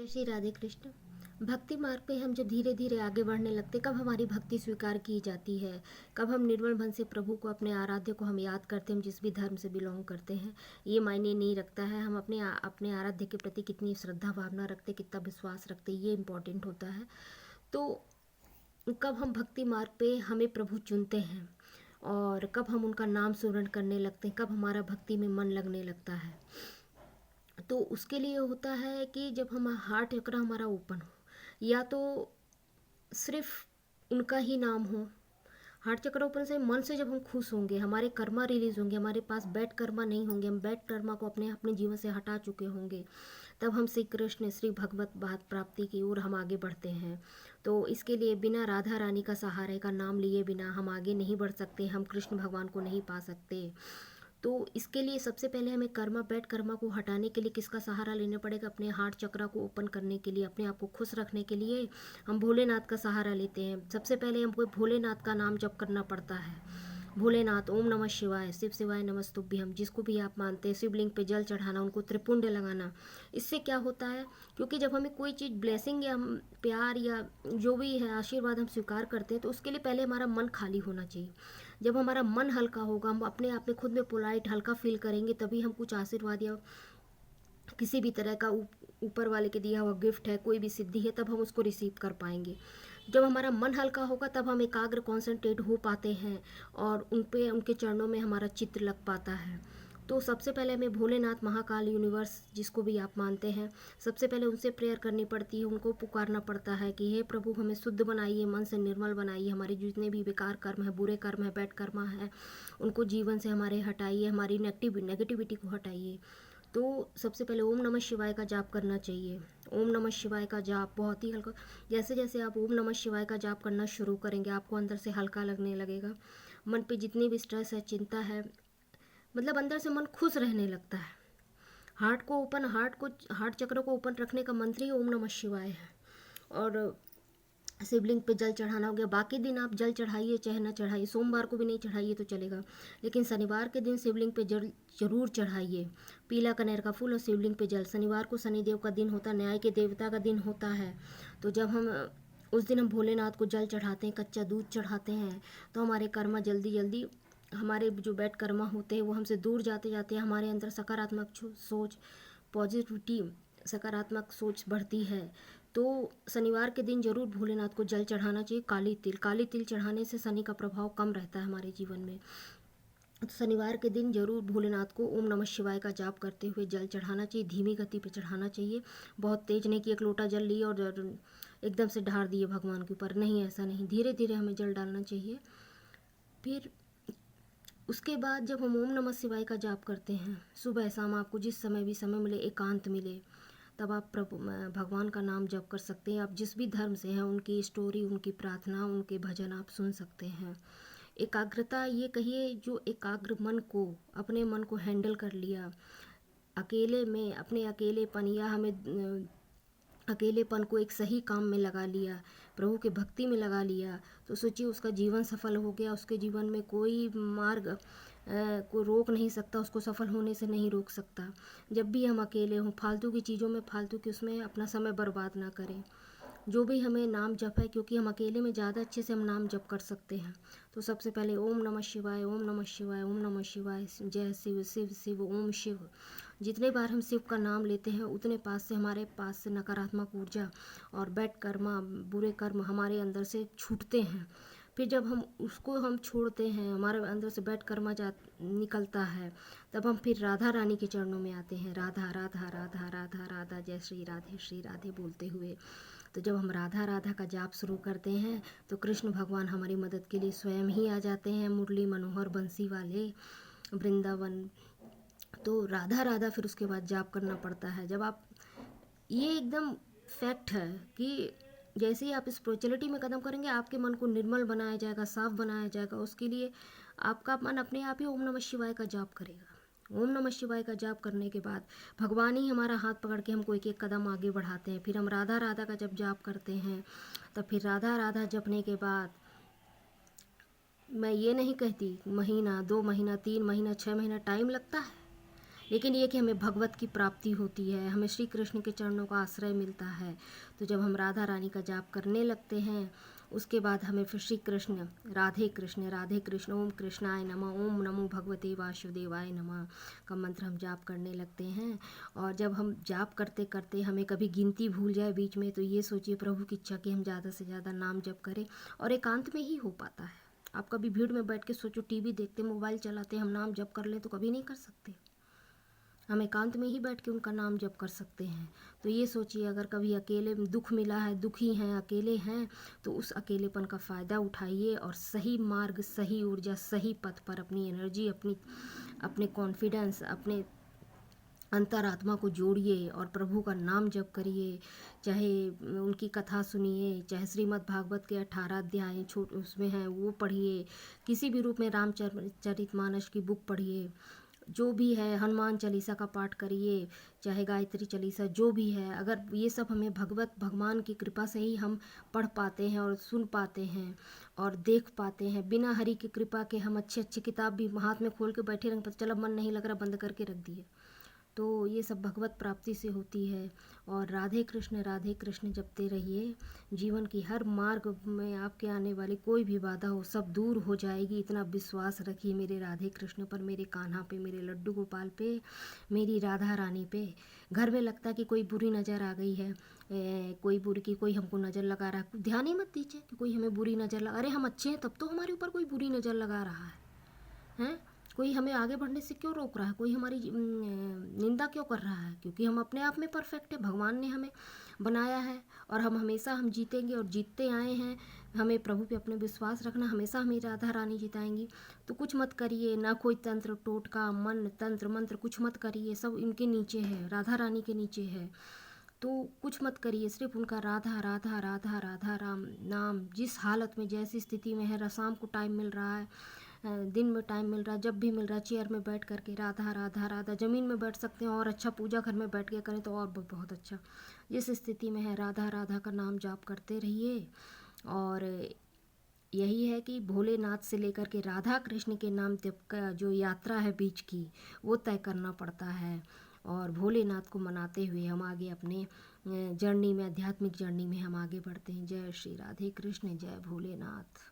जय श्री राधे कृष्ण। भक्ति मार्ग पे हम जब धीरे धीरे आगे बढ़ने लगते, कब हमारी भक्ति स्वीकार की जाती है, कब हम निर्मल मन से प्रभु को, अपने आराध्य को हम याद करते हैं, हम जिस भी धर्म से बिलोंग करते हैं, ये मायने नहीं रखता है। हम अपने आराध्य के प्रति कितनी श्रद्धा भावना रखते, कितना विश्वास रखते, ये इम्पोर्टेंट होता है। तो कब हम भक्ति मार्ग पे हमें प्रभु चुनते हैं और कब हम उनका नाम सुमरण करने लगते हैं, कब हमारा भक्ति में मन लगने लगता है, तो उसके लिए होता है कि जब हम हार्ट चक्र हमारा ओपन हो, या तो सिर्फ उनका ही नाम हो। हार्ट चक्र ओपन से मन से जब हम खुश होंगे, हमारे कर्मा रिलीज होंगे, हमारे पास बैड कर्मा नहीं होंगे, हम बैड कर्मा को अपने अपने जीवन से हटा चुके होंगे, तब हम श्री कृष्ण श्री भगवत बात प्राप्ति की ओर हम आगे बढ़ते हैं। तो इसके लिए बिना राधा रानी का सहारे का नाम लिए बिना हम आगे नहीं बढ़ सकते, हम कृष्ण भगवान को नहीं पा सकते। तो इसके लिए सबसे पहले हमें कर्मा बैड कर्मा को हटाने के लिए किसका सहारा लेना पड़ेगा? अपने हार्ट चक्रा को ओपन करने के लिए, अपने आप को खुश रखने के लिए हम भोलेनाथ का सहारा लेते हैं। सबसे पहले हमको भोलेनाथ का नाम जप करना पड़ता है। भोलेनाथ, ओम नमः शिवाय, शिव शिवाय नमस्तुभ्यम, जिसको भी आप मानते हैं, शिवलिंग पे जल चढ़ाना, उनको त्रिपुंड लगाना। इससे क्या होता है, क्योंकि जब हमें कोई चीज़ ब्लेसिंग या प्यार या जो भी है आशीर्वाद हम स्वीकार करते हैं, तो उसके लिए पहले हमारा मन खाली होना चाहिए। जब हमारा मन हल्का होगा, हम अपने आप में खुद में पोलाइट हल्का फील करेंगे, तभी हम कुछ आशीर्वाद या किसी भी तरह का ऊपर वाले के दिया हुआ गिफ्ट है, कोई भी सिद्धि है, तब हम उसको रिसीव कर पाएंगे। जब हमारा मन हल्का होगा तब हम एकाग्र कॉन्सेंट्रेट हो पाते हैं और उनके चरणों में हमारा चित्त लग पाता है। तो सबसे पहले हमें भोलेनाथ, महाकाल, यूनिवर्स, जिसको भी आप मानते हैं, सबसे पहले उनसे प्रेयर करनी पड़ती है, उनको पुकारना पड़ता है कि हे प्रभु, हमें शुद्ध बनाइए, मन से निर्मल बनाइए, हमारे जितने भी बेकार कर्म है, बुरे कर्म है, बैड कर्म है, उनको जीवन से हमारे हटाइए, हमारी नेगेटिविटी को हटाइए। तो सबसे पहले ओम नमः शिवाय का जाप करना चाहिए। ओम नमः शिवाय का जाप बहुत ही हल्का, जैसे जैसे आप ओम नमः शिवाय का जाप करना शुरू करेंगे, आपको अंदर से हल्का लगने लगेगा। मन पे जितनी भी स्ट्रेस है, चिंता है, मतलब अंदर से मन खुश रहने लगता है। हार्ट चक्र को ओपन रखने का मंत्र ही ओम नमः शिवाय है। और शिवलिंग पे जल चढ़ाना हो गया। बाकी दिन आप जल चढ़ाइए चाहे ना चढ़ाइए, सोमवार को भी नहीं चढ़ाइए तो चलेगा, लेकिन शनिवार के दिन शिवलिंग पे जल जरूर चढ़ाइए। पीला कनेर का फूल और शिवलिंग पे जल। शनिवार को शनिदेव का दिन होता है, न्याय के देवता का दिन होता है। तो जब हम उस दिन हम भोलेनाथ को जल चढ़ाते हैं, कच्चा दूध चढ़ाते हैं, तो हमारे कर्मा जल्दी जल्दी, हमारे जो बैड कर्मा होते हैं वो हमसे दूर जाते जाते हैं। हमारे अंदर सकारात्मक सोच, पॉजिटिविटी, सकारात्मक सोच बढ़ती है। तो शनिवार के दिन जरूर भोलेनाथ को जल चढ़ाना चाहिए। काली तिल चढ़ाने से शनि का प्रभाव कम रहता है हमारे जीवन में। तो शनिवार के दिन जरूर भोलेनाथ को ओम नमः शिवाय का जाप करते हुए जल चढ़ाना चाहिए। धीमी गति पे चढ़ाना चाहिए, बहुत तेज नहीं कि एक लोटा जल लिए और एकदम से ढार दिए भगवान के ऊपर, नहीं, ऐसा नहीं, धीरे धीरे हमें जल डालना चाहिए। फिर उसके बाद जब हम ओम नमः शिवाय का जाप करते हैं, सुबह शाम आपको जिस समय भी समय मिले, एकांत मिले, तब आप भगवान का नाम जप कर सकते हैं। आप जिस भी धर्म से हैं, उनकी स्टोरी, उनकी प्रार्थना, उनके भजन आप सुन सकते हैं। एकाग्रता, ये कहिए जो एकाग्र मन को, अपने मन को हैंडल कर लिया, अकेले में अपने अकेलेपन या हमें अकेलेपन को एक सही काम में लगा लिया, प्रभु के भक्ति में लगा लिया, तो सोचिए उसका जीवन सफल हो गया। उसके जीवन में कोई मार्ग को रोक नहीं सकता, उसको सफल होने से नहीं रोक सकता। जब भी हम अकेले हों, फालतू की चीज़ों में, फालतू की उसमें अपना समय बर्बाद ना करें। जो भी हमें नाम जप है, क्योंकि हम अकेले में ज़्यादा अच्छे से हम नाम जप कर सकते हैं। तो सबसे पहले ओम नमः शिवाय, ओम नमः शिवाय, ओम नमः शिवाय, जय शिव, शिव शिव, ओम शिव। जितने बार हम शिव का नाम लेते हैं, उतने हमारे पास से नकारात्मक ऊर्जा और बैड कर्मा, बुरे कर्म हमारे अंदर से छूटते हैं। फिर जब हम छोड़ते हैं, हमारे अंदर से बैड कर्मा निकलता है, तब हम फिर राधा रानी के चरणों में आते हैं। राधा राधा राधा राधा राधा, जय श्री राधे बोलते हुए। तो जब हम राधा राधा का जाप शुरू करते हैं, तो कृष्ण भगवान हमारी मदद के लिए स्वयं ही आ जाते हैं, मुरली मनोहर बंसी वाले, वृंदावन। तो राधा राधा फिर उसके बाद जाप करना पड़ता है। जब आप, ये एकदम फैक्ट है कि जैसे ही आप स्पिरिचुअलिटी में कदम करेंगे, आपके मन को निर्मल बनाया जाएगा, साफ बनाया जाएगा। उसके लिए आपका मन अपने आप ही ओम नमः शिवाय का जाप करेगा। ओम नमः शिवाय का जाप करने के बाद भगवान ही हमारा हाथ पकड़ के हमको एक एक कदम आगे बढ़ाते हैं। फिर हम राधा राधा का जब जाप करते हैं, तब फिर राधा राधा जपने के बाद, मैं ये नहीं कहती महीना, 2 महीना, 3 महीना, 6 महीना टाइम लगता है, लेकिन ये कि हमें भगवत की प्राप्ति होती है, हमें श्री कृष्ण के चरणों का आश्रय मिलता है। तो जब हम राधा रानी का जाप करने लगते हैं, उसके बाद हमें फिर श्री कृष्ण राधे कृष्ण ओम कृष्णाय नमः, ओम नमो भगवते वासुदेवाय नमः का मंत्र हम जाप करने लगते हैं। और जब हम जाप करते करते हमें कभी गिनती भूल जाए बीच में, तो ये सोचिए प्रभु की इच्छा कि हम ज़्यादा से ज़्यादा नाम जप करें, और एकांत में ही हो पाता है। आप कभी भीड़ में बैठ के सोचो, टीवी देखते, मोबाइल चलाते, हम नाम जप कर लें तो कभी नहीं कर सकते। हम एकांत में ही बैठ के उनका नाम जप कर सकते हैं। तो ये सोचिए, अगर कभी अकेले दुख मिला है, दुखी हैं, अकेले हैं, तो उस अकेलेपन का फ़ायदा उठाइए और सही मार्ग, सही ऊर्जा, सही पथ पर अपनी एनर्जी, अपने कॉन्फिडेंस, अपने अंतरात्मा को जोड़िए और प्रभु का नाम जप करिए। चाहे उनकी कथा सुनिए, चाहे श्रीमद् भागवत के 18 अध्याय छोट उसमें हैं वो पढ़िए, किसी भी रूप में रामचरितमानस की बुक पढ़िए, जो भी है, हनुमान चालीसा का पाठ करिए, चाहे गायत्री चालीसा, जो भी है। अगर ये सब हमें भगवान की कृपा से ही हम पढ़ पाते हैं और सुन पाते हैं और देख पाते हैं। बिना हरि की कृपा के हम अच्छी अच्छी किताब भी हाथ में खोल के बैठे रहेंगे, पता चला मन नहीं लग रहा, बंद करके रख दिए। तो ये सब भगवत प्राप्ति से होती है। और राधे कृष्ण जपते रहिए। जीवन की हर मार्ग में आपके आने वाली कोई भी बाधा हो, सब दूर हो जाएगी। इतना विश्वास रखिए मेरे राधे कृष्ण पर, मेरे कान्हा पे, मेरे लड्डू गोपाल पे, मेरी राधा रानी पे। घर में लगता है कि कोई बुरी नज़र आ गई है, कोई हमको नज़र लगा रहा है, ध्यान ही मत दीजिए कि कोई हमें बुरी नज़र लगा। अरे हम अच्छे हैं, तब तो हमारे ऊपर कोई बुरी नज़र लगा रहा है। कोई हमें आगे बढ़ने से क्यों रोक रहा है, कोई हमारी निंदा क्यों कर रहा है? क्योंकि हम अपने आप में परफेक्ट है, भगवान ने हमें बनाया है और हम हमेशा हम जीतेंगे और जीतते आए हैं। हमें प्रभु पे अपने विश्वास रखना, हमेशा हमें राधा रानी जिताएंगी। तो कुछ मत करिए, ना कोई तंत्र टोटका मन तंत्र मंत्र कुछ मत करिए, सब इनके नीचे है, राधा रानी के नीचे है। तो कुछ मत करिए, सिर्फ उनका राधा राधा राधा राधा राम नाम, जिस हालत में जैसी स्थिति में है, शाम को टाइम मिल रहा है, दिन में टाइम मिल रहा है, जब भी मिल रहा है, चेयर में बैठ करके राधा राधा राधा, ज़मीन में बैठ सकते हैं और अच्छा, पूजा घर में बैठ के करें तो और बहुत अच्छा। जिस स्थिति में है, राधा राधा का नाम जाप करते रहिए। और यही है कि भोलेनाथ से लेकर के राधा कृष्ण के नाम तक का जो यात्रा है बीच की, वो तय करना पड़ता है। और भोलेनाथ को मनाते हुए हम आगे अपने जर्नी में, आध्यात्मिक जर्नी में हम आगे बढ़ते हैं। जय श्री राधे कृष्ण, जय भोलेनाथ।